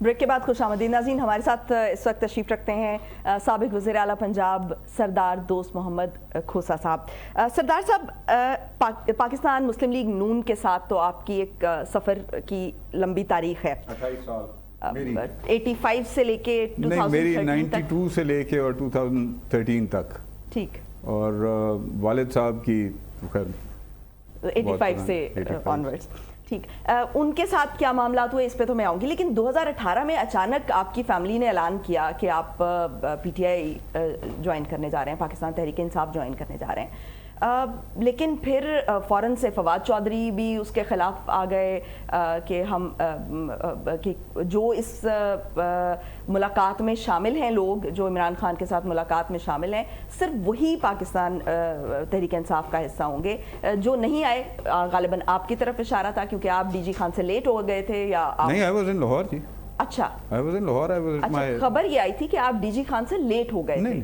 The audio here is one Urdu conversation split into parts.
بریک کے بعد خوش آمدید ناظرین. ہمارے ساتھ اس وقت تشریف رکھتے ہیں سابق وزیر اعلیٰ پنجاب سردار دوست محمد کھوسہ صاحب. سردار صاحب, پاکستان مسلم لیگ نون کے ساتھ تو آپ کی ایک سفر کی لمبی تاریخ ہے. 28 سال 85 سے لے کے 2013 میری 92 سے لے کے اور 2013 تک. ٹھیک. اور والد صاحب کی خیر 85 سے آنورڈز. ٹھیک. ان کے ساتھ کیا معاملات ہوئے اس پہ تو میں آؤں گی, لیکن 2018 میں اچانک آپ کی فیملی نے اعلان کیا کہ آپ پی ٹی آئی جوائن کرنے جا رہے ہیں, پاکستان تحریک انصاف جوائن کرنے جا رہے ہیں. لیکن پھر فوراً سے فواد چودھری بھی اس کے خلاف آ گئے کہ ہم کہ جو اس ملاقات میں شامل ہیں, لوگ جو عمران خان کے ساتھ ملاقات میں شامل ہیں, صرف وہی پاکستان تحریک انصاف کا حصہ ہوں گے. جو نہیں آئے غالباً آپ کی طرف اشارہ تھا کیونکہ آپ ڈی جی خان سے لیٹ ہو گئے تھے یا نہیں؟ I was in لاہور جی. اچھا, I was in لاہور. خبر یہ آئی تھی کہ آپ ڈی جی خان سے لیٹ ہو گئے تھے.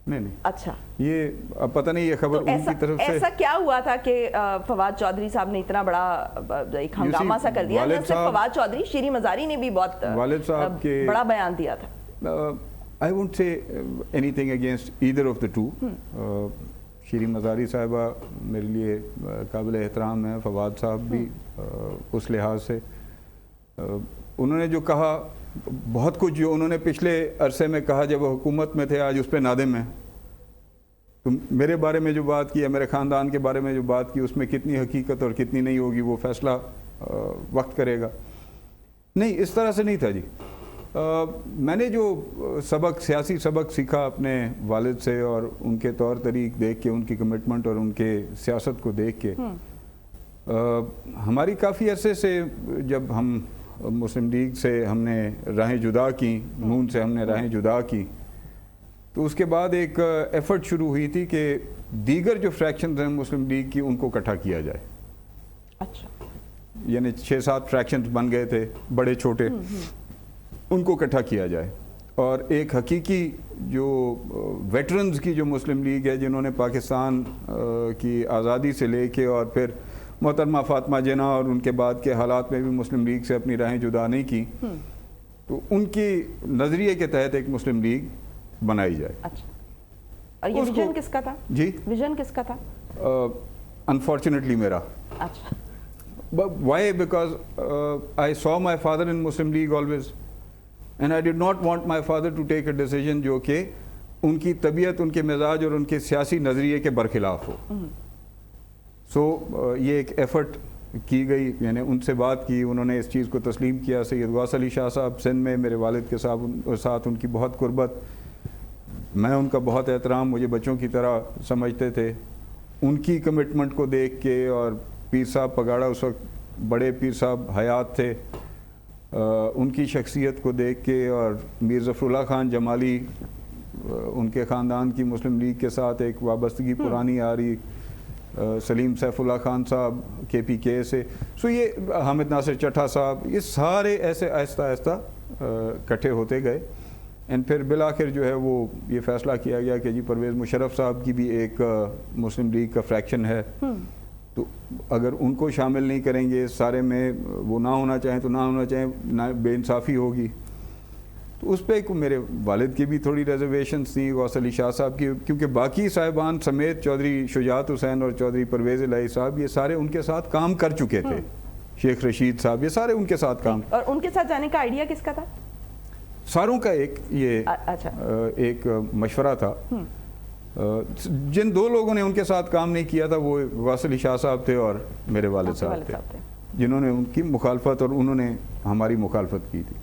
نہیں. اچھا, یہ اب پتہ نہیں یہ خبر ان کی طرف سے ایسا کیا ہوا تھا کہ فواد چودھری صاحب نے اتنا بڑا ایک ہنگامہ سا کر دیا؟ نہ صرف فواد چودھری, شیری مزاری نے بھی بہت والد صاحب کے بڑا بیان دیا تھا. I won't say anything against either of the two. شیری مزاری صاحبہ میرے لیے قابل احترام ہیں, فواد صاحب بھی اس لحاظ سے. انہوں نے جو کہا بہت کچھ, جو انہوں نے پچھلے عرصے میں کہا جب وہ حکومت میں تھے, آج اس پہ نادم ہیں. تو میرے بارے میں جو بات کی, میرے خاندان کے بارے میں جو بات کی, اس میں کتنی حقیقت اور کتنی نہیں ہوگی وہ فیصلہ وقت کرے گا. نہیں, اس طرح سے نہیں تھا جی. میں نے جو سیاسی سبق سیکھا اپنے والد سے, اور ان کے طور طریق دیکھ کے, ان کی کمٹمنٹ اور ان کے سیاست کو دیکھ کے, ہماری کافی عرصے سے جب ہم مسلم لیگ سے ہم نے راہیں جدا کی, نون سے ہم نے راہیں جدا کی, تو اس کے بعد ایک ایفرٹ شروع ہوئی تھی کہ دیگر جو فریکشنز ہیں مسلم لیگ کی ان کو اکٹھا کیا جائے. اچھا. یعنی 6-7 فریکشنز بن گئے تھے, بڑے چھوٹے, ان کو اکٹھا کیا جائے, اور ایک حقیقی جو ویٹرنز کی جو مسلم لیگ ہے, جنہوں نے پاکستان کی آزادی سے لے کے اور پھر محترمہ فاطمہ جناح اور ان کے بعد کے حالات میں بھی مسلم لیگ سے اپنی راہیں جدا نہیں کی, تو ان کی نظریے کے تحت ایک مسلم لیگ بنائی جائے. اچھا. اور یہ ویژن کس کا تھا؟ جی, ویژن کس کا تھا؟ انفارچونیٹلی میرا. اچھا. Why? Because I saw my father in Muslim League always, and I did not want my father to take a decision جو کہ ان کی طبیعت, ان کے مزاج اور ان کے سیاسی نظریے کے برخلاف ہو. سو یہ ایک ایفرٹ کی گئی, یعنی ان سے بات کی, انہوں نے اس چیز کو تسلیم کیا. سید غوث علی شاہ صاحب سندھ میں میرے والد کے ساتھ ان کی بہت قربت, میں ان کا بہت احترام, مجھے بچوں کی طرح سمجھتے تھے. ان کی کمٹمنٹ کو دیکھ کے, اور پیر صاحب پگاڑا اس وقت بڑے پیر صاحب حیات تھے, ان کی شخصیت کو دیکھ کے, اور میر ظفر اللہ خان جمالی, ان کے خاندان کی مسلم لیگ کے ساتھ ایک وابستگی پرانی آ رہی, سلیم سیف اللہ خان صاحب کے پی کے سے, سو یہ حامد ناصر چٹھا صاحب, یہ سارے ایسے آہستہ آہستہ اکٹھے ہوتے گئے. اینڈ پھر بالآخر جو ہے وہ یہ فیصلہ کیا گیا کہ جی پرویز مشرف صاحب کی بھی ایک مسلم لیگ کا فریکشن ہے, تو اگر ان کو شامل نہیں کریں گے سارے میں, وہ نہ ہونا چاہیں تو نہ ہونا چاہیں, نہ بے انصافی ہوگی. تو اس پہ میرے والد کی بھی تھوڑی ریزرویشنز تھیں, غوث علی شاہ صاحب کی, کیونکہ باقی صاحبان سمیت چودھری شجاعت حسین اور چودھری پرویز الہی صاحب, یہ سارے ان کے ساتھ کام کر چکے تھے. شیخ رشید صاحب, یہ سارے ان کے ساتھ کام. اور ان کے ساتھ جانے کا آئیڈیا کس کا تھا؟ ساروں کا ایک مشورہ تھا. جن دو لوگوں نے ان کے ساتھ کام نہیں کیا تھا وہ غوث علی شاہ صاحب تھے اور میرے والد صاحب تھے, جنہوں نے ان کی مخالفت اور انہوں نے ہماری مخالفت کی تھی.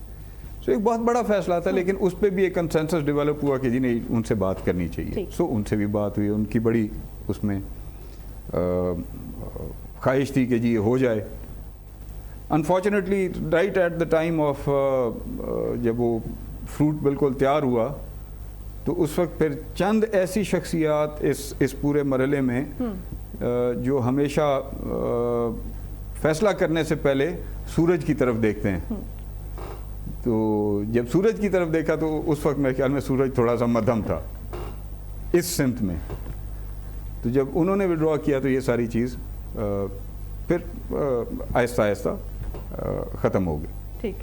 سو ایک بہت بڑا فیصلہ تھا, لیکن اس پہ بھی ایک کنسنسس ڈیولپ ہوا کہ جی نہیں, ان سے بات کرنی چاہیے. سو ان سے بھی بات ہوئی, ان کی بڑی اس میں خواہش تھی کہ جی یہ ہو جائے. Unfortunately right at the time of, جب وہ فروٹ بالکل تیار ہوا, تو اس وقت پھر چند ایسی شخصیات اس پورے مرحلے میں جو ہمیشہ فیصلہ کرنے سے پہلے سورج کی طرف دیکھتے ہیں. تو جب سورج کی طرف دیکھا تو اس وقت میرے خیال میں سورج تھوڑا سا مدھم تھا اس سمت میں. تو جب انہوں نے وڈرا کیا تو یہ ساری چیز پھر آہستہ آہستہ ختم ہو گئی. ٹھیک.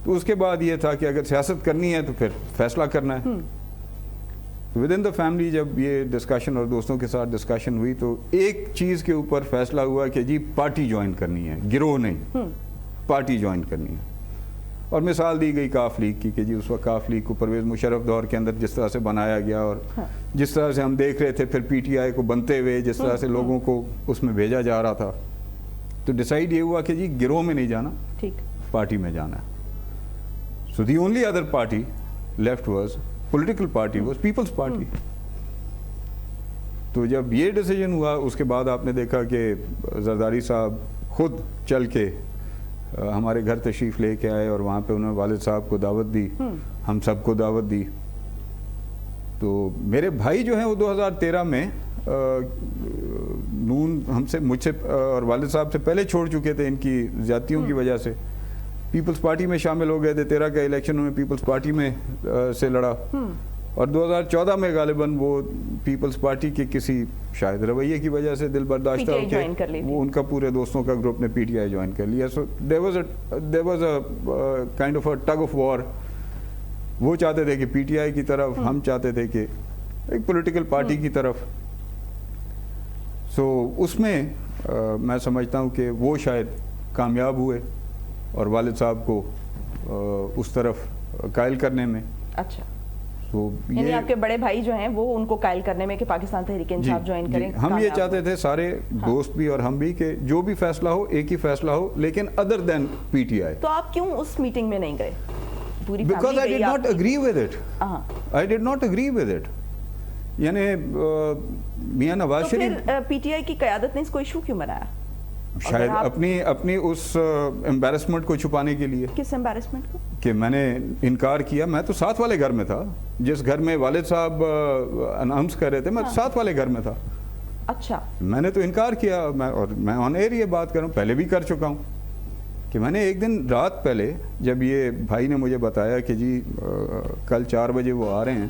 تو اس کے بعد یہ تھا کہ اگر سیاست کرنی ہے تو پھر فیصلہ کرنا ہے. ود ان دا فیملی جب یہ ڈسکشن اور دوستوں کے ساتھ ڈسکشن ہوئی تو ایک چیز کے اوپر فیصلہ ہوا کہ جی پارٹی جوائن کرنی ہے, گروہ نہیں, پارٹی جوائن کرنی ہے. اور مثال دی گئی کاف لیگ کی کہ جی اس وقت کاف لیگ کو پرویز مشرف دور کے اندر جس طرح سے بنایا گیا اور جس طرح سے ہم دیکھ رہے تھے پھر پی ٹی آئی کو بنتے ہوئے جس طرح سے لوگوں کو اس میں بھیجا جا رہا تھا, تو ڈیسائیڈ یہ ہوا کہ جی گروہ میں نہیں جانا, پارٹی میں جانا ہے. So the only other party left was political party was peoples party. تو جب یہ ڈیسیجن ہوا اس کے بعد آپ نے دیکھا کہ زرداری صاحب خود چل کے ہمارے گھر تشریف لے کے آئے اور وہاں پہ انہوں نے والد صاحب کو دعوت دی, ہم سب کو دعوت دی. تو میرے بھائی جو ہیں وہ 2013 میں نون مجھ سے اور والد صاحب سے پہلے چھوڑ چکے تھے ان کی زیادتیوں کی وجہ سے, پیپلز پارٹی میں شامل ہو گئے تھے. 13 کا الیکشن انہوں نے پیپلز پارٹی میں سے لڑا اور 2014 میں غالباً وہ پیپلز پارٹی کے کسی شاید رویے کی وجہ سے دل برداشتہ ہو کے وہ ان کا پورے دوستوں کا گروپ نے پی ٹی آئی جوائن کر لیا. سو there was a kind of a tug of war. وہ چاہتے تھے کہ پی ٹی آئی کی طرف, ہم چاہتے تھے کہ ایک پولیٹیکل پارٹی کی طرف. سو اس میں میں سمجھتا ہوں کہ وہ شاید کامیاب ہوئے اور والد صاحب کو اس طرف قائل کرنے میں. اچھا, یعنی آپ کے بڑے بھائی جو ہیں وہ ان کو قائل کرنے میں کہ پاکستان تحریک انصاف جوائن کریں. ہم یہ چاہتے تھے سارے دوست بھی اور ہم بھی کہ جو بھی فیصلہ ہو ایک ہی فیصلہ ہو, لیکن other then P T I. تو آپ کیوں اس میٹنگ میں نہیں گئے؟ Because I did not agree with it. I did not agree with it. یعنی میاں نواز شریف تو پھر پی ٹی آئی کی قیادت نے اس کو ایشو کیوں بنایا؟ شاید اپنی اس امبیرسمنٹ کو چھپانے کے لیے. کس امبیرسمنٹ کو؟ کہ میں نے انکار کیا. میں تو ساتھ والے گھر میں تھا, جس گھر میں والد صاحب اناؤنس کر رہے تھے میں ساتھ والے گھر میں تھا. اچھا, میں نے تو انکار کیا. اور میں آن ایئر یہ بات کروں, پہلے بھی کر چکا ہوں کہ میں نے ایک دن رات پہلے جب یہ بھائی نے مجھے بتایا کہ جی کل 4 بجے وہ آ رہے ہیں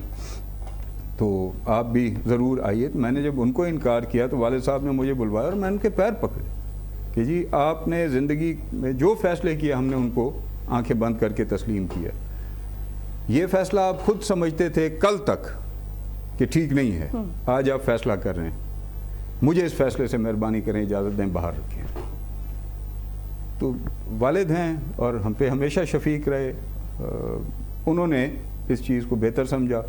تو آپ بھی ضرور آئیے, تو میں نے جب ان کو انکار کیا تو والد صاحب نے مجھے بلوایا اور میں ان کے پیر پکڑے کہ جی آپ نے زندگی میں جو فیصلے کیا ہم نے ان کو آنکھیں بند کر کے تسلیم کیا. یہ فیصلہ آپ خود سمجھتے تھے کل تک کہ ٹھیک نہیں ہے, آج آپ فیصلہ کر رہے ہیں, مجھے اس فیصلے سے مہربانی کریں, اجازت دیں, باہر رکھیں. تو والد ہیں اور ہم پہ ہمیشہ شفیق رہے, انہوں نے اس چیز کو بہتر سمجھا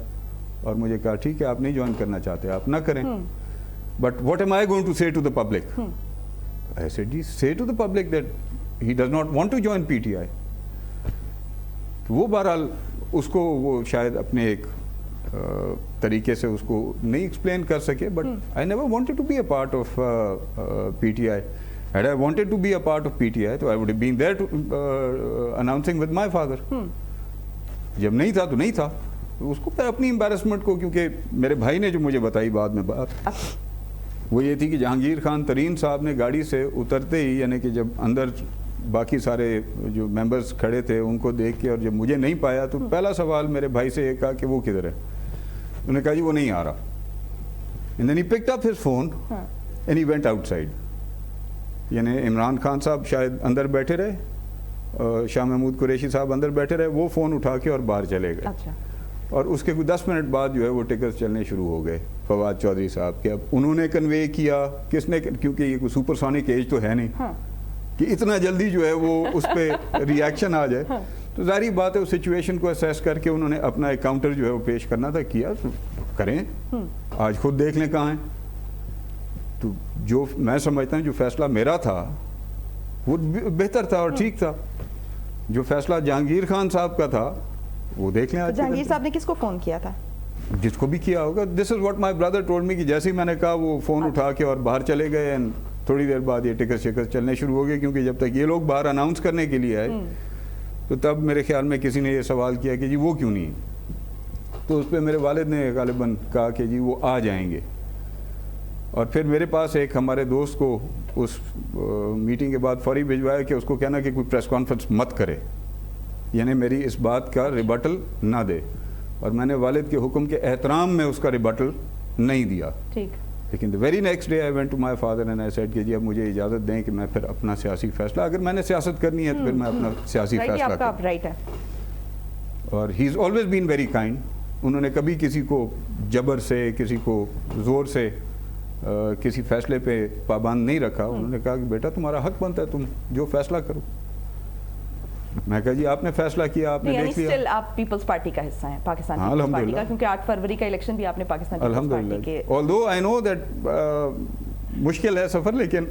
اور مجھے کہا ٹھیک ہے آپ نہیں جوائن کرنا چاہتے آپ نہ کریں. But what am I going to say to the public? I said, say to the public that he does not want to join PTI. وہ بہرحال اس کو وہ شاید اپنے ایک طریقے سے اس کو نہیں ایکسپلین کر سکے, but I never wanted to be a part of PTI. Had I wanted to be a part of PTI, so I would have been there to announcing with my father. جب نہیں تھا تو نہیں تھا, اس کو پھر اپنی امبیرسمنٹ کو, کیونکہ میرے بھائی نے جو مجھے بتائی بعد میں بات وہ یہ تھی کہ جہانگیر خان ترین صاحب نے گاڑی سے اترتے ہی, یعنی کہ جب اندر باقی سارے جو ممبرز کھڑے تھے ان کو دیکھ کے اور جب مجھے نہیں پایا تو پہلا سوال میرے بھائی سے یہ کہا کہ وہ کدھر ہے. انہوں نے کہا جی وہ نہیں آ رہا. And then he picked up his phone and he went outside. یعنی عمران خان صاحب شاید اندر بیٹھے رہے, شاہ محمود قریشی صاحب اندر بیٹھے رہے, وہ فون اٹھا کے اور باہر چلے گئے. اور اس کے 10 منٹ بعد جو ہے وہ ٹکٹ چلنے شروع ہو گئے فواد چودھری صاحب کے. اب انہوں نے کنوے کیا, کس نے, کیونکہ یہ کوئی سپر سونک ایج تو ہے نہیں کہ اتنا جلدی جو ہے وہ اس پہ ری ایکشن آ جائے, تو ظاہری بات ہے اس سچویشن کو اسیس کر کے انہوں نے اپنا ایک کاؤنٹر جو ہے وہ پیش کرنا تھا, کیا, کریں, آج خود دیکھ لیں کہاں ہیں. تو جو میں سمجھتا ہوں جو فیصلہ میرا تھا وہ بہتر تھا اور ٹھیک تھا. جو فیصلہ جہانگیر خان صاحب کا تھا وہ دیکھ لیں. جہانگیر صاحب نے کس کو فون کیا تھا؟ جس کو بھی کیا ہوگا. This is what my brother told me کہ جیسے ہی میں نے کہا وہ فون اٹھا کے اور باہر چلے گئے, اینڈ تھوڑی دیر بعد یہ ٹکٹ شکٹ چلنے شروع ہو گئے, کیونکہ جب تک یہ لوگ باہر اناؤنس کرنے کے لیے آئے تو تب میرے خیال میں کسی نے یہ سوال کیا کہ جی وہ کیوں نہیں. تو اس پہ میرے والد نے غالباً کہا کہ جی وہ آ جائیں گے. اور پھر میرے پاس ایک ہمارے دوست کو اس میٹنگ کے بعد فوری بھجوایا کہ اس کو کہنا کہ کوئی پریس کانفرنس مت کرے, یعنی میری اس بات کا ریبٹل نہ دے. اور میں نے والد کے حکم کے احترام میں اس کا ریبٹل نہیں دیا. ٹھیک. لیکن the very next day I went to my father and I said کہ جی اب مجھے اجازت دیں کہ میں پھر اپنا سیاسی فیصلہ, اگر میں نے سیاست کرنی ہے تو پھر میں اپنا سیاسی فیصلہ کروں. رائٹ ہے. اور he is always been very kind. انہوں نے کبھی کسی کو جبر سے, کسی کو زور سے کسی فیصلے پہ پابند نہیں رکھا. انہوں نے کہا کہ بیٹا تمہارا حق بنتا ہے, تم جو فیصلہ کرو. میں کہا جی آپ نے فیصلہ کیا, آپ نے دیکھ لیا. اسٹل آپ پیپلز پارٹی کا حصہ ہیں, پاکستان پیپلز پارٹی کا, کیونکہ 8 فروری کا الیکشن بھی آپ نے پاکستان پیپلز پارٹی کے. although I know that مشکل ہے سفر, لیکن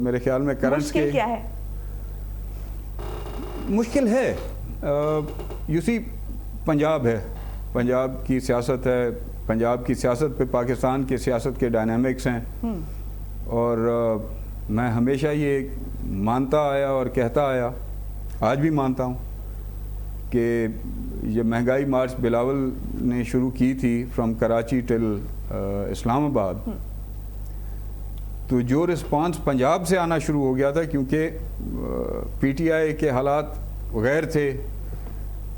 میرے خیال میں کرنٹس کے. مشکل کیا ہے؟ مشکل ہے یو سی پنجاب ہے, پنجاب کی سیاست ہے, پنجاب کی سیاست پہ پاکستان کے سیاست کے ڈائنامکس ہیں. اور میں ہمیشہ یہ مانتا آیا اور کہتا آیا, آج بھی مانتا ہوں, کہ یہ مہنگائی مارچ بلاول نے شروع کی تھی فرام کراچی ٹل اسلام آباد, تو جو رسپانس پنجاب سے آنا شروع ہو گیا تھا, کیونکہ پی ٹی آئی کے حالات غیر تھے,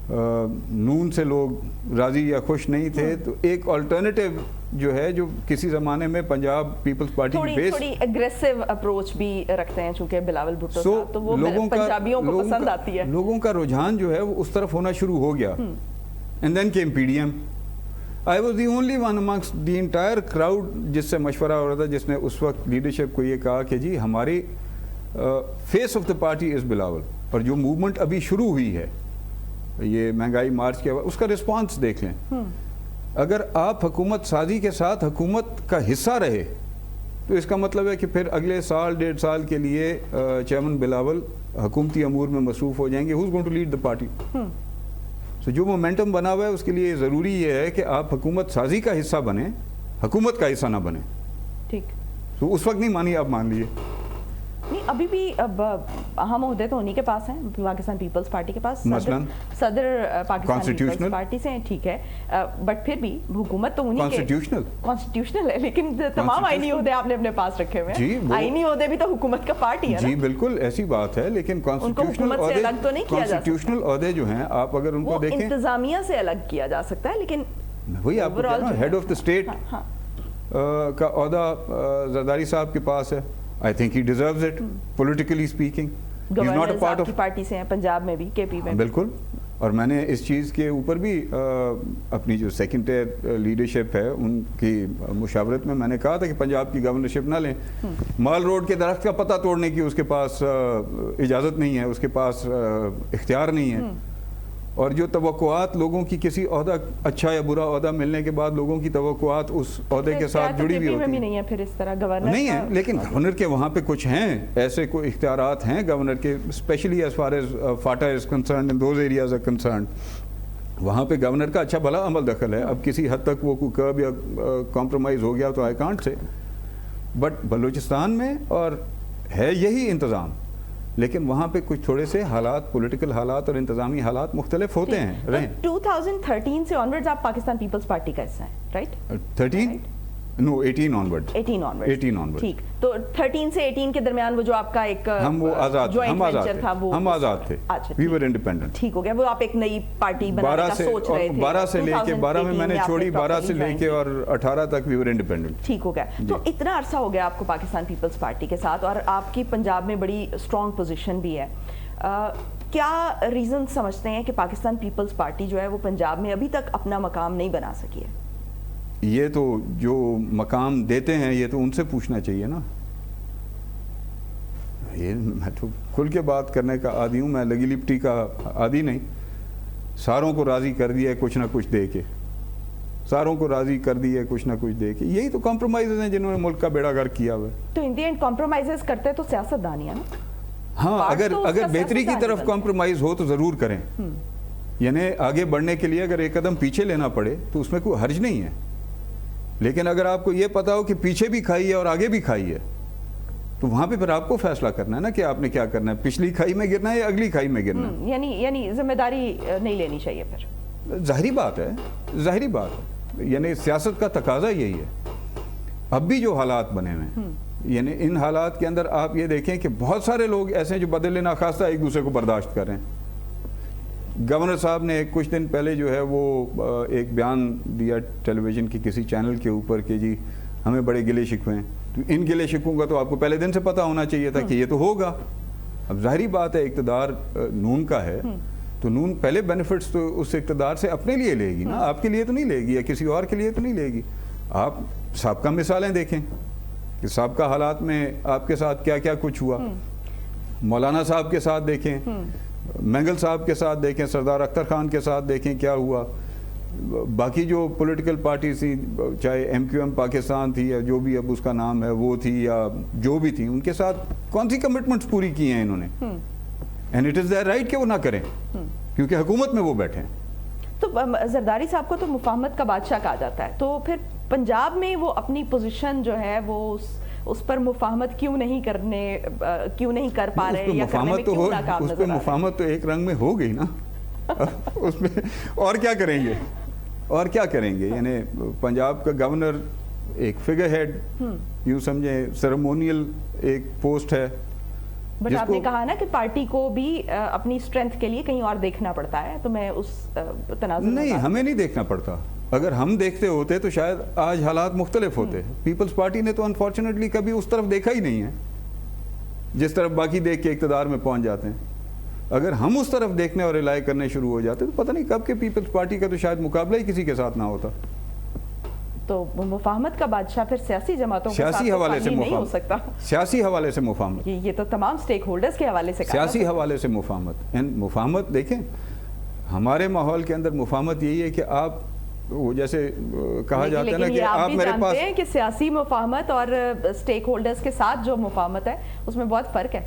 نون سے لوگ راضی یا خوش نہیں تھے, تو ایک آلٹرنیٹیو جو ہے, جو کسی زمانے میں پنجاب پیپلز پارٹی بیس تھوڑی اگریسو اپروچ بھی رکھتے ہیں چونکہ بلاول بھٹو صاحب, تو وہ پنجابیوں کو پسند آتی ہے. لوگوں کا رجحان جو ہے وہ اس طرف ہونا شروع ہو گیا. And then came P D M. I was the only one amongst the entire crowd جس سے مشورہ ہو رہا تھا, جس نے اس وقت لیڈرشپ کو یہ کہا کہ جی ہماری face of the party is Bilawal. اور جو موومنٹ ابھی شروع ہوئی ہے یہ مہنگائی مارچ کے, اس کا رسپانس دیکھ لیں. اگر آپ حکومت سازی کے ساتھ حکومت کا حصہ رہے تو اس کا مطلب ہے کہ پھر اگلے سال 1.5 سال کے لیے چیئرمین بلاول حکومتی امور میں مصروف ہو جائیں گے. Who's going to lead the party? So جو مومنٹم بنا ہوا ہے اس کے لیے ضروری یہ ہے کہ آپ حکومت سازی کا حصہ بنیں, حکومت کا حصہ نہ بنیں. ٹھیک. تو اس وقت نہیں مانی, آپ مان لیجیے. نہیں, ابھی بھی اہم عہدے تو انہی کے پاس ہیں, پاکستان پیپلز پارٹی کے پاس. مثلاً صدر پاکستان پیپلز پارٹی سے ہیں, ٹھیک ہے, بٹ پھر بھی حکومت تو انہی کے کانسٹیٹیوشنل ہے, لیکن تمام آئینی عہدے آپ نے اپنے پاس رکھے ہوئے ہیں. آئینی عہدے بھی تو حکومت کا پارٹ ہی ہے. جی بالکل ایسی بات ہے, لیکن کانسٹیٹیوشنل عہدے جو ہیں آپ اگر ان کو دیکھیں, انتظامیہ سے الگ کیا جا سکتا ہے, لیکن وہی آپ کو کہہ رہا ہوں, ہیڈ آف دا اسٹیٹ کا عہدہ زرداری صاحب کے پاس ہے. I think he deserves it, politically speaking. He's not a part of... آپ کی پارٹی سے ہیں, پنجاب میں بھی, کے پی میں. بالکل. اور میں نے اس چیز کے اوپر بھی اپنی جو سیکنڈ ٹیئر لیڈرشپ ہے ان کی مشاورت میں نے کہا تھا کہ پنجاب کی گورنرشپ نہ لیں. مال روڈ کے درخت کا پتہ توڑنے کی اس کے پاس اجازت نہیں ہے, اس کے پاس اختیار نہیں ہے. اور جو توقعات لوگوں کی کسی عہدہ اچھا یا برا عہدہ ملنے کے بعد لوگوں کی توقعات اس عہدے کے ساتھ جڑی ہوئی ہوتی ہیں. نہیں ہے پھر اس طرح گورنر نہیں ہے, لیکن گورنر کے وہاں پہ کچھ ہیں, ایسے کوئی اختیارات ہیں گورنر کے, especially as far as FATA is concerned and those areas are concerned. وہاں پہ گورنر کا اچھا بھلا عمل دخل ہے. اب کسی حد تک وہ کوئی کرب یا کمپرومائز ہو گیا تو I can't say, but Balochistan میں اور ہے یہی انتظام, لیکن وہاں پہ کچھ تھوڑے سے حالات, پولیٹیکل حالات اور انتظامی حالات مختلف ہوتے ہیں. 2013 سے آنورڈز آپ پاکستان پیپلز پارٹی کا حصہ ہیں, رائٹ؟ 13 نو 18 آنورڈ. 18 آنورڈ. ٹھیک, تو 13 سے 18 کے درمیان وہ جو آپ کا ایک ہم وہ آزاد تھا, ہم آزاد تھے, وی ور انڈیپینڈنٹ. ٹھیک ہو گیا, وہ آپ ایک نئی پارٹی بنانے کا سوچ رہے تھے. 12 سے لے کے 12 میں نے چھوڑی, 12 سے لے کے اور 18 تک وی ور انڈیپینڈنٹ. ٹھیک ہو گیا. تو اتنا عرصہ ہو گیا آپ کو پاکستان پیپلز پارٹی کے ساتھ, اور آپ کی پنجاب میں بڑی اسٹرانگ پوزیشن بھی ہے. کیا ریزن سمجھتے ہیں کہ پاکستان پیپلز پارٹی جو ہے وہ پنجاب میں ابھی تک اپنا مقام نہیں بنا سکی ہے؟ یہ تو جو مقام دیتے ہیں یہ تو ان سے پوچھنا چاہیے نا. یہ میں تو کھل کے بات کرنے کا عادی ہوں, میں لگی لپٹی کا عادی نہیں. ساروں کو راضی کر دیا ہے کچھ نہ کچھ دے کے, ساروں کو راضی کر دیا ہے کچھ نہ کچھ دے کے. یہی تو کمپرومائز ہیں جنہوں نے ملک کا بیڑا غرق کیا ہوا ہے. تو ان دی اینڈ کمپرومائز کرتے تو سیاست دانی ہے نا. ہاں, اگر بہتری کی طرف کمپرومائز ہو تو ضرور کریں. یعنی آگے بڑھنے کے لیے اگر ایک قدم پیچھے لینا پڑے تو اس میں کوئی حرج نہیں ہے. لیکن اگر آپ کو یہ پتا ہو کہ پیچھے بھی کھائی ہے اور آگے بھی کھائی ہے تو وہاں پہ پھر آپ کو فیصلہ کرنا ہے نا کہ آپ نے کیا کرنا ہے, پچھلی کھائی میں گرنا ہے یا اگلی کھائی میں گرنا ہے. یعنی ذمہ داری نہیں لینی چاہیے پھر. ظاہری بات ہے, یعنی سیاست کا تقاضا یہی ہے. اب بھی جو حالات بنے ہوئے ہیں, یعنی ان حالات کے اندر آپ یہ دیکھیں کہ بہت سارے لوگ ایسے ہیں جو بدلے ناخواستہ ایک دوسرے کو برداشت کر رہے ہیں. گورنر صاحب نے کچھ دن پہلے جو ہے وہ ایک بیان دیا ٹیلی ویژن کی کسی چینل کے اوپر کہ جی ہمیں بڑے گلے شکوے ہیں. تو ان گلے شکووں کا تو آپ کو پہلے دن سے پتہ ہونا چاہیے تھا کہ یہ تو ہوگا. اب ظاہری بات ہے اقتدار نون کا ہے تو نون پہلے بینیفٹس تو اس اقتدار سے اپنے لیے لے گی نا, آپ کے لیے تو نہیں لے گی یا کسی اور کے لیے تو نہیں لے گی. آپ سابقہ مثالیں دیکھیں کہ سابقہ حالات میں آپ کے ساتھ کیا کیا کچھ ہوا. مولانا صاحب کے ساتھ دیکھیں, مینگل صاحب کے ساتھ دیکھیں, سردار اختر خان کے ساتھ دیکھیں کیا ہوا. باقی جو پولیٹیکل پارٹیز تھیں, چاہے ایم کیو ایم پاکستان تھی یا جو بھی اب اس کا نام ہے وہ تھی یا جو بھی تھی, ان کے ساتھ کون سی کمٹمنٹس پوری کی ہیں انہوں نے. And it is there right کہ وہ نہ کریں کیونکہ حکومت میں وہ بیٹھے ہیں. تو زرداری صاحب کو تو مفاہمت کا بادشاہ کہا جاتا ہے, تو پھر پنجاب میں وہ اپنی پوزیشن جو ہے وہ اس پر مفاہمت کیوں نہیں کر پا رہے یا کرنے میں کیوں ناکام نظر آ رہے ہیں؟ اس پہ مفاہمت تو ایک رنگ میں ہو گئی نا. اس میں اور کیا کریں گے یعنی پنجاب کا گورنر ایک فگر ہیڈ یوں سمجھیں, سیریمونیل ایک پوسٹ ہے. بٹ آپ نے کہا نا کہ پارٹی کو بھی اپنی اسٹرینتھ کے لیے کہیں اور دیکھنا پڑتا ہے, تو میں اس تنازع نہیں, ہمیں نہیں دیکھنا پڑتا. اگر ہم دیکھتے ہوتے تو شاید آج حالات مختلف ہوتے. پیپلز پارٹی نے تو انفارچونیٹلی کبھی اس طرف دیکھا ہی نہیں ہے جس طرف باقی دیکھ کے اقتدار میں پہنچ جاتے ہیں. اگر ہم اس طرف دیکھنے اور رلائے کرنے شروع ہو جاتے تو پتہ نہیں کب کے پیپلز پارٹی کا تو شاید مقابلہ ہی کسی کے ساتھ نہ ہوتا. تو مفاہمت کا بادشاہ پھر سیاسی جماعتوں کے ساتھ نہیں ہو سکتا. سیاسی حوالے سے مفاہمت, یہ تو تمام سٹیک ہولڈرز کے حوالے سے سیاسی حوالے سے مفاہمت. مفاہمت دیکھیں ہمارے ماحول کے اندر مفاہمت یہی ہے کہ آپ وہ جیسے کہا جاتا ہے نا کہ آپ میرے پاس, ہیں کہ سیاسی مفاہمت اور سٹیک ہولڈرز کے ساتھ جو مفاہمت ہے اس میں بہت فرق ہے.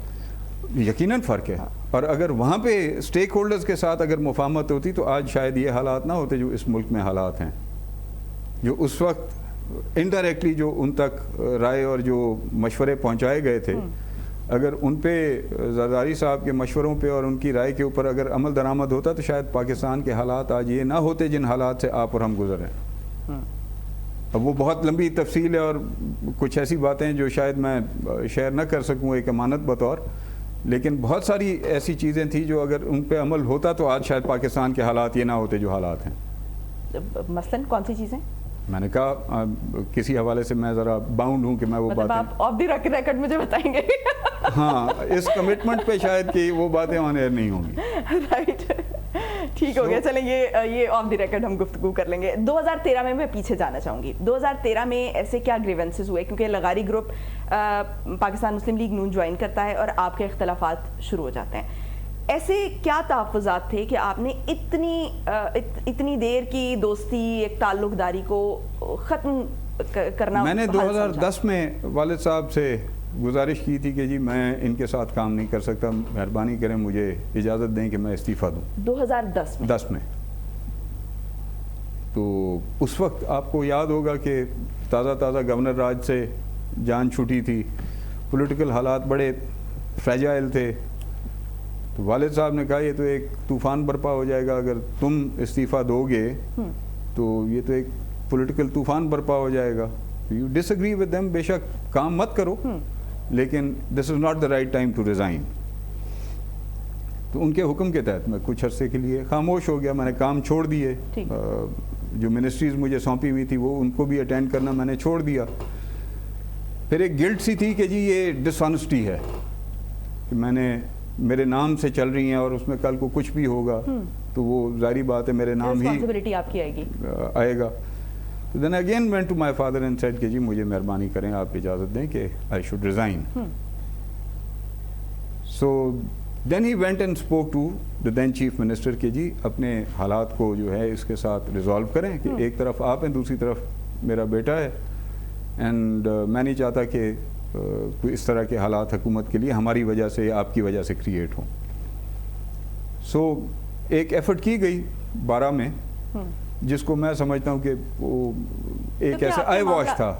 یقیناً فرق ہے, اور اگر وہاں پہ سٹیک ہولڈرز کے ساتھ اگر مفاہمت ہوتی تو آج شاید یہ حالات نہ ہوتے جو اس ملک میں حالات ہیں, جو اس وقت انڈائریکٹلی جو ان تک رائے اور جو مشورے پہنچائے گئے تھے. اگر ان پہ زرداری صاحب کے مشوروں پہ اور ان کی رائے کے اوپر اگر عمل درآمد ہوتا تو شاید پاکستان کے حالات آج یہ نہ ہوتے جن حالات سے آپ اور ہم گزر ہیں. اب وہ بہت لمبی تفصیل ہے اور کچھ ایسی باتیں جو شاید میں شیئر نہ کر سکوں ایک امانت بطور, لیکن بہت ساری ایسی چیزیں تھیں جو اگر ان پہ عمل ہوتا تو آج شاید پاکستان کے حالات یہ نہ ہوتے جو حالات ہیں. مثلاً کون سی چیزیں؟ میں نے کہا کسی حوالے سے میں ذرا باؤنڈ ہوں کہ میں وہ باتیں آپ آف دی ریکارڈ مجھے بتائیں گے. ہاں, اس کمٹمنٹ پہ شاید کہ وہ باتیں آن ایئر نہیں ہوں گی. رائٹ, ٹھیک ہو گیا. چلیں یہ آف دی ریکارڈ ہم گفتگو کر لیں گے. 2013 میں پیچھے جانا چاہوں گی. 2013 میں ایسے کیا گریونسز ہوئے, کیونکہ لغاری گروپ پاکستان مسلم لیگ نون جوائن کرتا ہے اور آپ کے اختلافات شروع ہو جاتے ہیں. ایسے کیا تحفظات تھے کہ آپ نے اتنی دیر کی دوستی, ایک تعلق داری کو ختم کرنا؟ میں نے 2010 میں والد صاحب سے گزارش کی تھی کہ جی میں ان کے ساتھ کام نہیں کر سکتا, مہربانی کریں مجھے اجازت دیں کہ میں استعفیٰ دوں. 2010 میں تو اس وقت آپ کو یاد ہوگا کہ تازہ گورنر راج سے جان چھوٹی تھی, پولیٹیکل حالات بڑے فریجائل تھے. تو والد صاحب نے کہا یہ تو ایک طوفان برپا ہو جائے گا, اگر تم استعفیٰ دو گے تو یہ تو ایک پولیٹیکل طوفان برپا ہو جائے گا. You disagree with them, بے شک کام مت کرو لیکن this is not the right time to resign. تو ان کے حکم کے تحت میں کچھ عرصے کے لیے خاموش ہو گیا. میں نے کام چھوڑ دیے, جو منسٹریز مجھے سونپی ہوئی تھی وہ ان کو بھی اٹینڈ کرنا میں نے چھوڑ دیا. پھر ایک گلٹ سی تھی کہ جی یہ ڈس آنیسٹی ہے کہ میں نے میرے نام سے چل رہی ہیں اور اس میں کل کو کچھ بھی ہوگا تو وہ ظاہری بات ہے میرے نام ہی آپ کی آئے گا. Then again went to my father and said کہ جی مجھے مہربانی کریں, آپ اجازت دیں کہ I should resign. So then he went and spoke to the then chief minister کہ جی اپنے حالات کو جو ہے اس کے ساتھ ریزالو کریں کہ ایک طرف آپ ہیں دوسری طرف میرا بیٹا ہے, اینڈ میں نہیں چاہتا کہ کوئی اس طرح کے حالات حکومت کے لیے ہماری وجہ سے یا آپ کی وجہ سے کریٹ ہوں. سو ایک ایفرٹ کی گئی 12 میں جس کو میں سمجھتا ہوں کہ وہ ایک ایسا آئی واش تھا.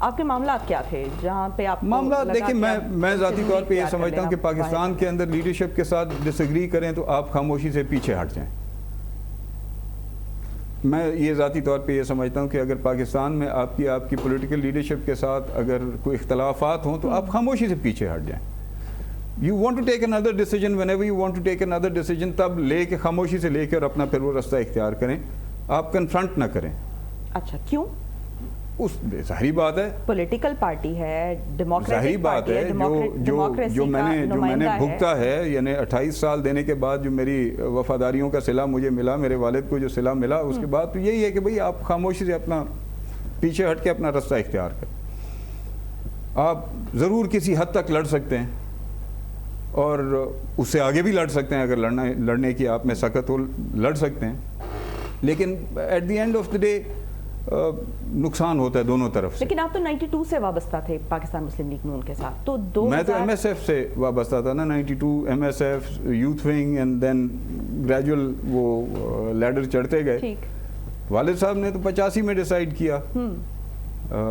آپ کے معاملات کیا تھے جہاں پہ آپ معاملات دیکھیں, میں ذاتی طور پہ یہ سمجھتا ہوں کہ پاکستان کے اندر لیڈرشپ کے ساتھ ڈس ایگری کریں تو آپ خاموشی سے پیچھے ہٹ جائیں. میں یہ ذاتی طور پہ یہ سمجھتا ہوں کہ اگر پاکستان میں آپ کی پولیٹیکل لیڈرشپ کے ساتھ اگر کوئی اختلافات ہوں تو آپ خاموشی سے پیچھے ہٹ جائیں. You want to take another decision whenever you want to take another decision, تب لے کے خاموشی سے لے کے اور اپنا پھر وہ رستہ اختیار کریں, آپ کنفرنٹ نہ کریں. اچھا, کیوں؟ اس ظاہری بات ہے پولیٹیکل پارٹی ہے، ظاہری بات ہے جو میں نے بھگتا ہے، یعنی 28 سال دینے کے بعد جو میری وفاداریوں کا صلہ مجھے ملا، میرے والد کو جو صلہ ملا، اس کے بعد تو یہی ہے کہ بھئی آپ خاموشی سے اپنا پیچھے ہٹ کے اپنا رستہ اختیار کریں. آپ ضرور کسی حد تک لڑ سکتے ہیں اور اس سے آگے بھی لڑ سکتے ہیں، اگر لڑنے کی آپ میں سخت ہو لڑ سکتے ہیں، لیکن at the end of the day نقصان ہوتا ہے دونوں طرف سے. لیکن آپ تو 92 سے وابستہ تھے پاکستان مسلم لیگ نون کے ساتھ، تو میں تو ایم ایس ایف سے وابستہ تھا نا، 92 M S F youth wing, and then gradual وہ لیڈر چڑھتے گئے. والد صاحب نے تو 85 میں ڈیسائیڈ کیا،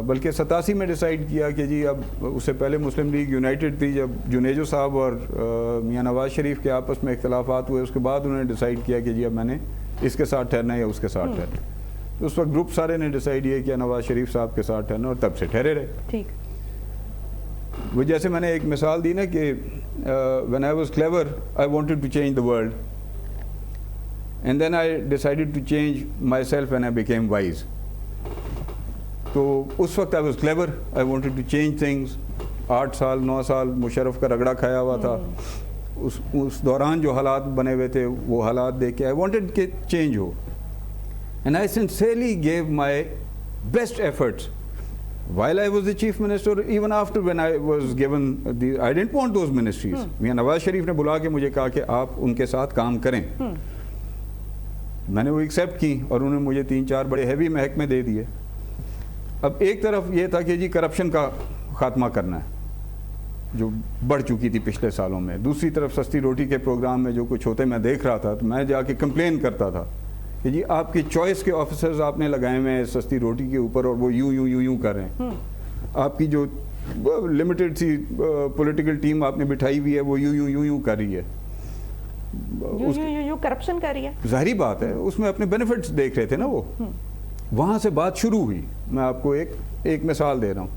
بلکہ 87 میں ڈیسائیڈ کیا کہ جی اب اس سے پہلے مسلم لیگ یونائٹڈ تھی، جب جنیجو صاحب اور میاں نواز شریف کے آپس میں اختلافات ہوئے، اس کے بعد انہوں نے ڈیسائیڈ کیا کہ جی اب میں نے اس کے ساتھ ٹھہرنا ہے یا اس کے ساتھ ٹھہرنا. اس وقت گروپ سارے نے ڈیسائیڈ یہ کیا نواز شریف صاحب کے ساتھ ٹھہرنا، اور تب سے ٹھہرے رہے. ٹھیک. وہ جیسے میں نے ایک مثال دی نا کہ when I was clever I wanted to change the world and then I decided to change myself when I became wise. تو اس وقت I was clever, I wanted to change things. 8 سال 9 سال مشرف کا رگڑا کھایا ہوا تھا، اس دوران جو حالات بنے ہوئے تھے وہ حالات دیکھ کے I wanted کہ change who. And I sincerely gave my best efforts while I was the chief minister, even after when I was given I didn't want those ministries. Mian Nawaz Sharif نے بلا کے مجھے کہا کہ آپ ان کے ساتھ کام کریں. میں نے وہ ایکسیپٹ کی اور انہوں نے مجھے 3-4 بڑے ہیوی محکمے دے دیے. اب ایک طرف یہ تھا کہ جی کرپشن کا خاتمہ کرنا ہے جو بڑھ چکی تھی پچھلے سالوں میں، دوسری طرف سستی روٹی کے پروگرام میں جو کچھ ہوتے میں دیکھ رہا تھا تو میں جا کے کمپلین کرتا تھا کہ جی آپ کی چوائس کے آفیسرز آپ نے لگائے ہوئے ہیں سستی روٹی کے اوپر اور وہ یوں کر رہے ہیں. آپ کی جو لمیٹڈ سی پولیٹیکل ٹیم آپ نے بٹھائی ہوئی ہے وہ یوں کر رہی ہے، کرپشن کر رہی ہے. ظاہری بات ہے اس میں اپنے بینیفٹس دیکھ رہے تھے نا وہ. وہاں سے بات شروع ہوئی. میں آپ کو ایک مثال دے رہا ہوں،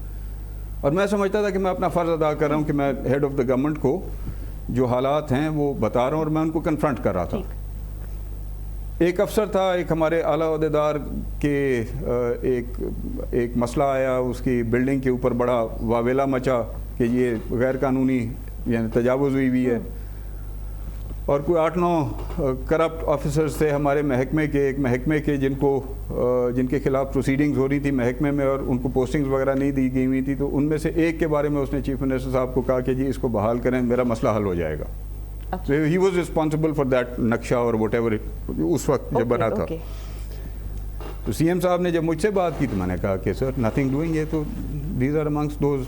اور میں سمجھتا تھا کہ میں اپنا فرض ادا کر رہا ہوں کہ میں ہیڈ آف دا گورنمنٹ کو جو حالات ہیں وہ بتا رہا ہوں اور میں ان کو کنفرنٹ کر رہا تھا. ایک افسر تھا، ایک ہمارے اعلیٰ عہدیدار کے ایک مسئلہ آیا، اس کی بلڈنگ کے اوپر بڑا واویلا مچا کہ یہ غیر قانونی یعنی تجاوز ہوئی ہے، اور کوئی 8-9 کرپٹ آفیسرز تھے ہمارے ایک محکمے کے جن کے خلاف پروسیڈنگز ہو رہی تھی محکمے میں اور ان کو پوسٹنگز وغیرہ نہیں دی گئی ہوئی تھی. تو ان میں سے ایک کے بارے میں اس نے چیف منسٹر صاحب کو کہا کہ جی اس کو بحال کریں، میرا مسئلہ حل ہو جائے گا. He was responsible for that نقشہ اور واٹ ایور اس وقت جب بنا تھا. تو سی ایم صاحب نے جب مجھ سے بات کی تو میں نے کہا کہ سر نتھنگ ڈوئنگ. یہ تو these are amongst those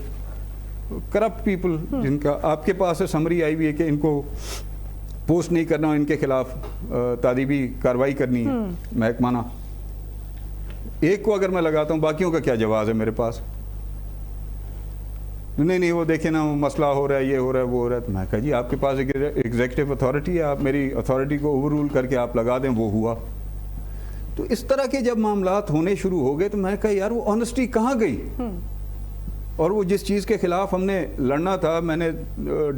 corrupt people جن کا آپ کے پاس سمری آئی ہوئی ہے کہ ان کو پوسٹ نہیں کرنا، ان کے خلاف تعدیبی کارروائی کرنی ہے محکمانہ. ایک کو اگر میں لگاتا ہوں باقیوں کا کیا جواز ہے میرے پاس؟ نہیں وہ دیکھیں نا مسئلہ ہو رہا ہے، یہ ہو رہا ہے، وہ ہو رہا ہے. تو میں کہا جی آپ کے پاس ایک ایگزیکٹو اتھارٹی ہے، آپ میری اتھارٹی کو اوور رول کر کے آپ لگا دیں، وہ ہوا. تو اس طرح کے جب معاملات ہونے شروع ہو گئے تو میں کہا یار وہ آنیسٹی کہاں گئی؟ اور وہ جس چیز کے خلاف ہم نے لڑنا تھا، میں نے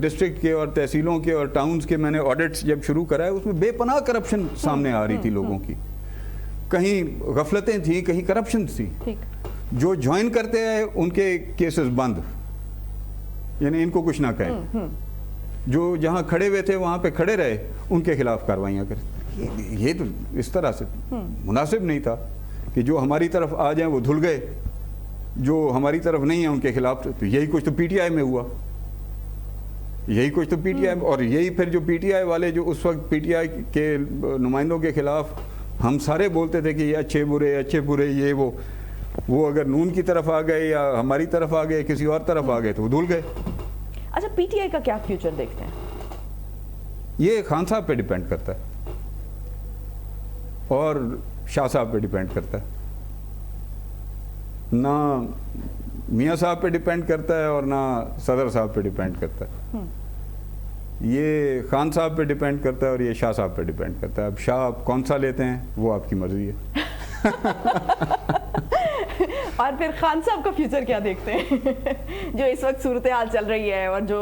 ڈسٹرکٹ کے اور تحصیلوں کے اور ٹاؤنز کے میں نے آڈٹس جب شروع کرائے، اس میں بے پناہ کرپشن سامنے آ رہی تھی لوگوں کی. کہیں غفلتیں تھیں، کہیں کرپشن تھی. جو جوائن کرتے ہیں ان کے کیسز بند، یعنی ان کو کچھ نہ کہیں. جو جہاں کھڑے ہوئے تھے وہاں پہ کھڑے رہے، ان کے خلاف کاروائیاں کریں. یہ تو اس طرح سے مناسب نہیں تھا کہ جو ہماری طرف آ جائیں وہ دھل گئے، جو ہماری طرف نہیں ہیں ان کے خلاف. تو یہی کچھ تو پی ٹی آئی میں ہوا، اور یہی پھر جو پی ٹی آئی والے جو اس وقت پی ٹی آئی کے نمائندوں کے خلاف ہم سارے بولتے تھے کہ یہ اچھے برے یہ وہ اگر نون کی طرف آ گئے یا ہماری طرف آ گئے، کسی اور طرف آ گئے تو وہ دھل گئے. اچھا پی ٹی آئی کا کیا فیوچر دیکھتے ہیں؟ یہ خان صاحب پہ ڈیپینڈ کرتا ہے اور شاہ صاحب پہ ڈیپینڈ کرتا ہے. نہ میاں صاحب پہ ڈیپینڈ کرتا ہے اور نہ صدر صاحب پہ ڈیپینڈ کرتا ہے. یہ خان صاحب پہ ڈیپینڈ کرتا ہے اور یہ شاہ صاحب پہ ڈیپینڈ کرتا ہے. اب شاہ آپ کون سا لیتے ہیں وہ آپ کی مرضی ہے. اور پھر خان صاحب کا فیوچر کیا دیکھتے ہیں جو اس وقت صورتحال چل رہی ہے اور جو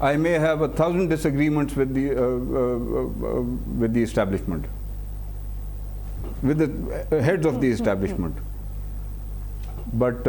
I may have 1,000 disagreements with the establishment, with the heads of the establishment, but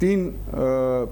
3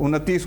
29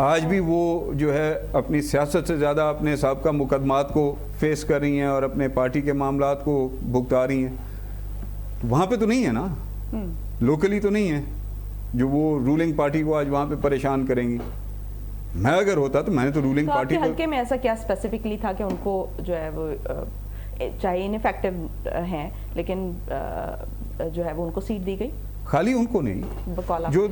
آج بھی وہ جو ہے اپنی سیاست سے زیادہ اپنے سابقہ مقدمات کو فیس کر رہی ہیں اور اپنے پارٹی کے معاملات کو بھگتا رہی ہیں. وہاں پہ تو نہیں ہے نا, لوکلی تو نہیں ہے جو وہ رولنگ پارٹی کو آج وہاں پہ پریشان کریں گی. میں اگر ہوتا تو میں نے تو رولنگ پارٹی کو... حلقے میں ایسا کیا اسپیسیفکلی تھا کہ ان کو جو ہے وہ چاہے انفیکٹو ہیں لیکن جو ہے وہ ان کو سیٹ دی گئی؟ خالی ان کو نہیں, جو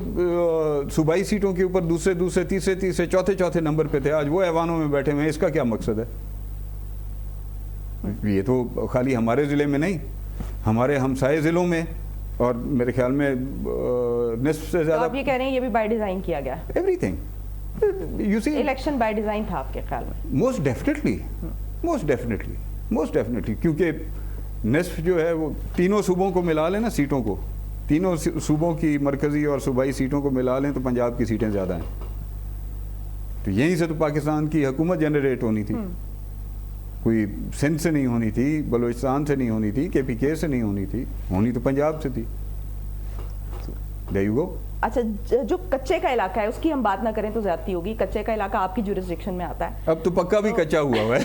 صوبائی سیٹوں کے اوپر دوسرے تیسرے چوتھے نمبر پہ تھے آج وہ ایوانوں میں بیٹھے ہوئے ہیں. اس کا کیا مقصد ہے؟ یہ تو خالی ہمارے ضلع میں نہیں, ہمارے ہمسائے ضلعوں میں, اور میرے خیال میں نصف سے زیادہ. آپ یہ کہہ رہے ہیں یہ بھی بائی ڈیزائن کیا گیا؟ Every thing. You see, election by design تھا آپ کے خیال میں؟ موسٹ ڈیفینیٹلی, کیونکہ نصف جو ہے وہ تینوں صوبوں کو ملا لیں نا, سیٹوں کو, تینوں صوبوں کی مرکزی اور صوبائی سیٹوں کو ملا لیں تو پنجاب کی سیٹیں زیادہ ہیں. تو یہیں سے تو پاکستان کی حکومت جنریٹ ہونی تھی, کوئی سندھ سے نہیں ہونی تھی, بلوچستان سے نہیں ہونی تھی, KPK سے نہیں ہونی تھی, ہونی تو پنجاب سے تھی. There you go. اچھا, جو کچے کا علاقہ ہے اس کی ہم بات نہ کریں تو زیادتی ہوگی. کچے کا علاقہ آپ کی جورسڈکشن میں آتا ہے. اب تو پکا بھی کچا ہوا ہے.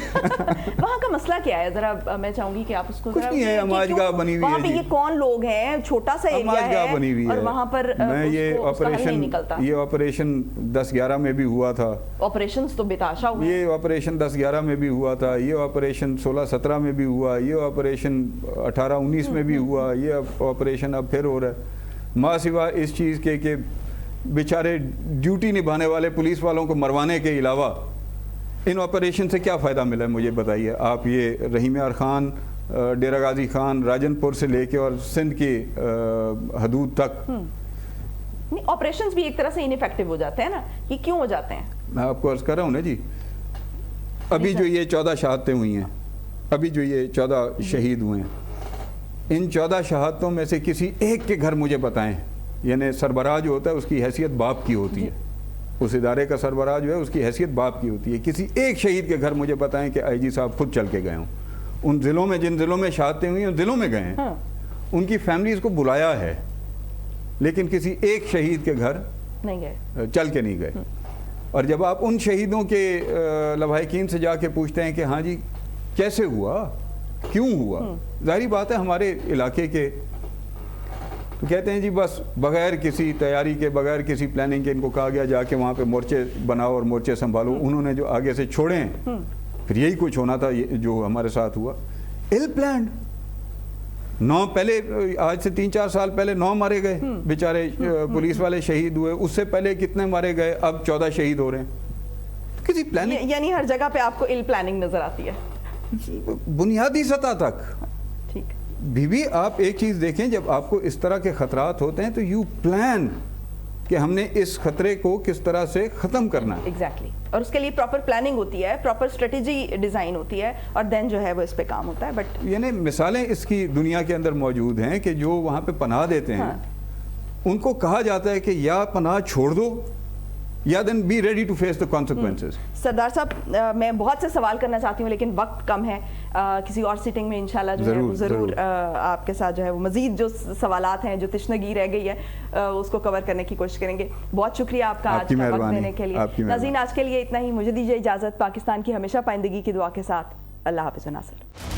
وہاں کا مسئلہ کیا ہے؟ ذرا میں چاہوں گی کہ آپ اس کو کچھ نہیں ہے, ہماج گاہ بنی ہوئی ہے. وہاں پہ یہ کون لوگ ہیں؟ چھوٹا سا ایریا ہے اور وہاں پر یہ آپریشن 10-11 میں بھی ہوا تھا. آپریشنز تو بتاشا ہوئے. یہ آپریشن 10-11 میں بھی ہوا تھا, یہ آپریشن 16-17 میں بھی ہوا, یہ آپریشن 18-19 میں بھی ہوا, یہ آپریشن اب پھر ہو رہا ہے. ماں سوا اس چیز کے کہ بیچارے ڈیوٹی نبھانے والے پولیس والوں کو مروانے کے علاوہ ان آپریشن سے کیا فائدہ ملا ہے مجھے بتائیے آپ. یہ رحیم یار خان, ڈیرہ غازی خان, راجن پور سے لے کے اور سندھ کی حدود تک آپریشنز بھی ایک طرح سے انیفیکٹو ہو جاتے ہیں نا. یہ کیوں ہو جاتے ہیں؟ میں آپ کو عرض کر رہا ہوں نا جی, ابھی جو یہ 14 شہادتیں ہوئی ہیں, ابھی جو یہ 14 شہید ہوئے ہیں, ان 14 شہادتوں میں سے کسی ایک کے گھر مجھے بتائیں, یعنی سربراہ جو ہوتا ہے اس کی حیثیت باپ کی ہوتی ہے, اس ادارے کا سربراہ جو ہے اس کی حیثیت باپ کی ہوتی ہے, کسی ایک شہید کے گھر مجھے بتائیں کہ IG صاحب خود چل کے گئے ہوں ان ضلعوں میں, جن ضلعوں میں شہادتیں ہوئی ہیں ان ضلعوں میں گئے ہیں, ان کی فیملیز کو بلایا ہے, لیکن کسی ایک شہید کے گھر نہیں گئے, چل کے نہیں گئے. اور جب آپ ان شہیدوں کے لواحقین سے جا کے پوچھتے ہیں کہ ہاں جی کیسے ہوا, کیوں ہوا, ظاہری بات ہے ہمارے علاقے کے, تو کہتے ہیں جی بس بغیر کسی تیاری کے, بغیر کسی پلاننگ کے ان کو کہا گیا جا کے وہاں پہ مورچے بناؤ اور مورچے سنبھالو. انہوں نے جو آگے سے چھوڑے ہیں, پھر یہی کچھ ہونا تھا جو ہمارے ساتھ ہوا. ill planned. 9 پہلے, آج سے 3-4 سال پہلے 9 مارے گئے بیچارے پولیس والے شہید ہوئے, اس سے پہلے کتنے مارے گئے, اب 14 شہید ہو رہے ہیں. کسی پلاننگ, یعنی ہر جگہ پہ آپ کو ill planning نظر آتی ہے بنیادی سطح تک. ٹھیک, بھی آپ ایک چیز دیکھیں, جب آپ کو اس طرح کے خطرات ہوتے ہیں تو یو پلان کہ ہم نے اس خطرے کو کس طرح سے ختم کرنا ہے. ایگزیکٹلی, اور اس کے لیے پراپر پلاننگ ہوتی ہے, پراپر اسٹریٹجی ڈیزائن ہوتی ہے, اور دین جو ہے وہ اس پہ کام ہوتا ہے. بٹ یعنی مثالیں اس کی دنیا کے اندر موجود ہیں کہ جو وہاں پہ پناہ دیتے ہیں ان کو کہا جاتا ہے کہ یا پناہ چھوڑ دو یا then be ready to face the consequences. سردار صاحب, میں بہت سے سوال کرنا چاہتی ہوں لیکن وقت کم ہے. کسی اور سیٹنگ میں انشاءاللہ جو ہے وہ ضرور آپ کے ساتھ جو ہے وہ مزید جو سوالات ہیں, جو تشنگی رہ گئی ہے, اس کو کور کرنے کی کوشش کریں گے. بہت شکریہ آپ کا آج کا وقت دینے کے لیے. ناظرین, آج کے لیے اتنا ہی. مجھے دیجیے اجازت. پاکستان کی ہمیشہ پائندگی کی دعا کے ساتھ. اللہ حافظ ناصر.